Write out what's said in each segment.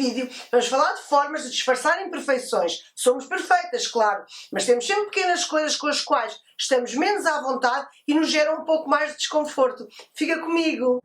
vídeo vamos falar de formas de disfarçar imperfeições. Somos perfeitas, claro, mas temos sempre pequenas coisas com as quais estamos menos à vontade e nos geram um pouco mais de desconforto. Fica comigo!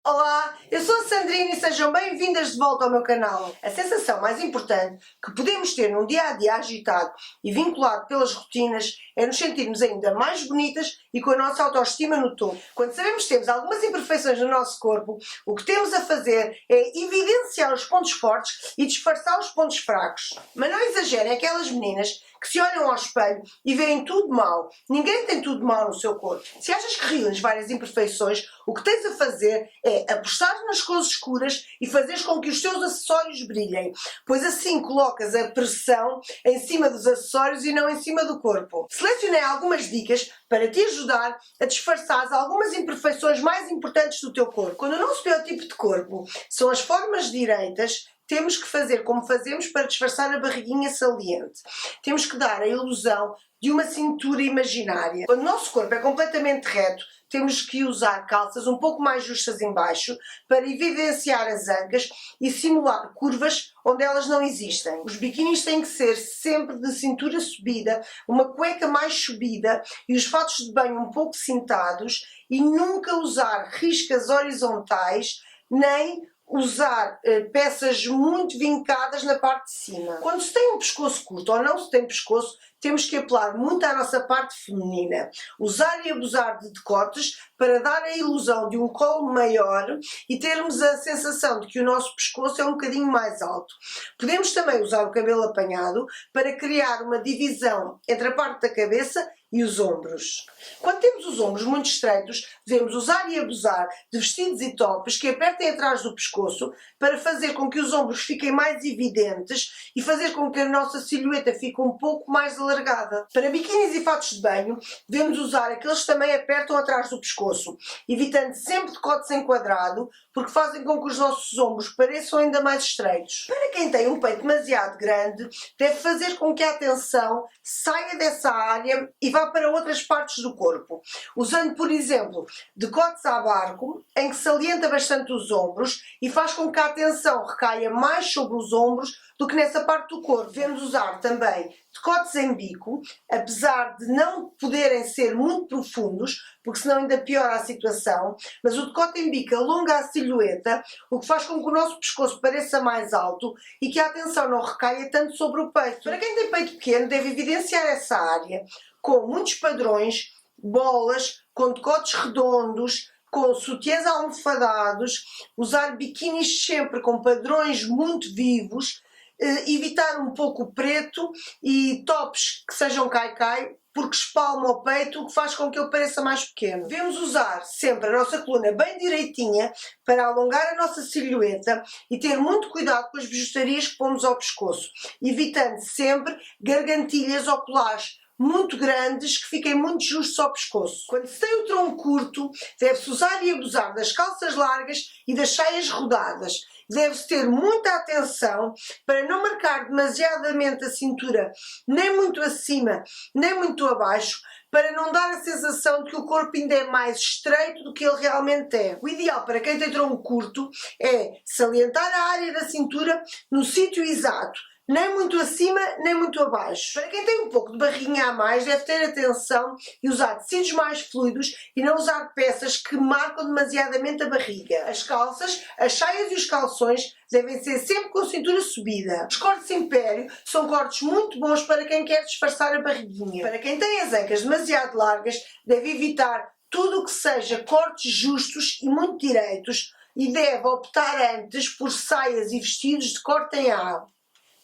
Olá, eu sou a Sandrina e sejam bem-vindas de volta ao meu canal. A sensação mais importante que podemos ter num dia-a-dia agitado e vinculado pelas rotinas é nos sentirmos ainda mais bonitas e com a nossa autoestima no topo. Quando sabemos que temos algumas imperfeições no nosso corpo, o que temos a fazer é evidenciar os pontos fortes e disfarçar os pontos fracos. Mas não exagerem aquelas meninas que se olham ao espelho e veem tudo mal. Ninguém tem tudo mal no seu corpo. Se achas que reúnes várias imperfeições, o que tens a fazer é apostar nas cores escuras e fazeres com que os teus acessórios brilhem, pois assim colocas a pressão em cima dos acessórios e não em cima do corpo. Selecionei algumas dicas para te ajudar a disfarçar algumas imperfeições mais importantes do teu corpo. Quando o nosso biotipo de corpo são as formas direitas, temos que fazer como fazemos para disfarçar a barriguinha saliente. Temos que dar a ilusão de uma cintura imaginária. Quando o nosso corpo é completamente reto, temos que usar calças um pouco mais justas em baixo para evidenciar as ancas e simular curvas onde elas não existem. Os biquinis têm que ser sempre de cintura subida, uma cueca mais subida e os fatos de banho um pouco cintados e nunca usar riscas horizontais nem usar peças muito vincadas na parte de cima. Quando se tem um pescoço curto ou não se tem pescoço, temos que apelar muito à nossa parte feminina. Usar e abusar de decotes para dar a ilusão de um colo maior e termos a sensação de que o nosso pescoço é um bocadinho mais alto. Podemos também usar o cabelo apanhado para criar uma divisão entre a parte da cabeça e os ombros. Quando temos os ombros muito estreitos, devemos usar e abusar de vestidos e tops que apertem atrás do pescoço para fazer com que os ombros fiquem mais evidentes e fazer com que a nossa silhueta fique um pouco mais alargada. Para biquínis e fatos de banho, devemos usar aqueles que também apertam atrás do pescoço, evitando sempre decotes em quadrado, porque fazem com que os nossos ombros pareçam ainda mais estreitos. Para quem tem um peito demasiado grande, deve fazer com que a atenção saia dessa área e vá para outras partes do corpo, usando, por exemplo, decotes a barco, em que salienta bastante os ombros e faz com que a atenção recaia mais sobre os ombros do que nessa parte do corpo. Devemos usar também decotes em bico, apesar de não poderem ser muito profundos, porque senão ainda piora a situação, mas o decote em bico alonga a silhueta, o que faz com que o nosso pescoço pareça mais alto e que a atenção não recaia tanto sobre o peito. Para quem tem peito pequeno, deve evidenciar essa área com muitos padrões, bolas, com decotes redondos, com sutiãs almofadados, usar biquinis sempre com padrões muito vivos, evitar um pouco o preto e tops que sejam cai-cai, porque espalma o peito, o que faz com que ele pareça mais pequeno. Devemos usar sempre a nossa coluna bem direitinha para alongar a nossa silhueta e ter muito cuidado com as bijutarias que pomos ao pescoço, evitando sempre gargantilhas ou colares muito grandes que fiquem muito justos ao pescoço. Quando se tem o tronco curto, deve-se usar e abusar das calças largas e das saias rodadas. Deve-se ter muita atenção para não marcar demasiadamente a cintura, nem muito acima, nem muito abaixo, para não dar a sensação de que o corpo ainda é mais estreito do que ele realmente é. O ideal para quem tem tronco curto é salientar a área da cintura no sítio exato, nem muito acima, nem muito abaixo. Para quem tem um pouco de barriguinha a mais, deve ter atenção e usar tecidos mais fluidos e não usar peças que marcam demasiadamente a barriga. As calças, as saias e os calções devem ser sempre com cintura subida. Os cortes império são cortes muito bons para quem quer disfarçar a barriguinha. Para quem tem as ancas demasiado largas, deve evitar tudo o que seja cortes justos e muito direitos e deve optar antes por saias e vestidos de corte em A.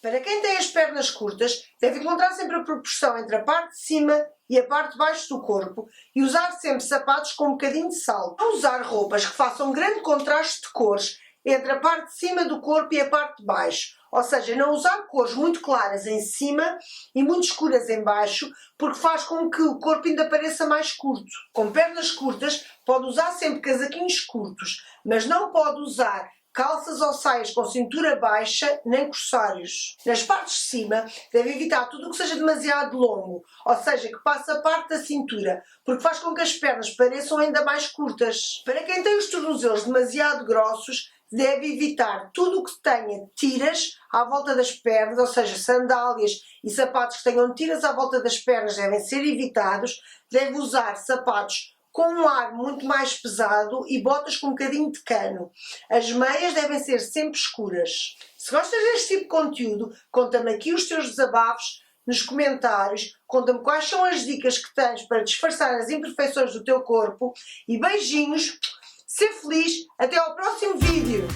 Para quem tem as pernas curtas, deve encontrar sempre a proporção entre a parte de cima e a parte de baixo do corpo e usar sempre sapatos com um bocadinho de salto. Não usar roupas que façam grande contraste de cores entre a parte de cima do corpo e a parte de baixo. Ou seja, não usar cores muito claras em cima e muito escuras em baixo, porque faz com que o corpo ainda pareça mais curto. Com pernas curtas, pode usar sempre casaquinhos curtos, mas não pode usar calças ou saias com cintura baixa, nem corsários. Nas partes de cima, deve evitar tudo o que seja demasiado longo, ou seja, que passe a parte da cintura, porque faz com que as pernas pareçam ainda mais curtas. Para quem tem os tornozelos demasiado grossos, deve evitar tudo o que tenha tiras à volta das pernas, ou seja, sandálias e sapatos que tenham tiras à volta das pernas devem ser evitados. Deve usar sapatos com um ar muito mais pesado e botas com um bocadinho de cano. As meias devem ser sempre escuras. Se gostas deste tipo de conteúdo, conta-me aqui os teus desabafos nos comentários, conta-me quais são as dicas que tens para disfarçar as imperfeições do teu corpo e beijinhos, ser feliz, até ao próximo vídeo!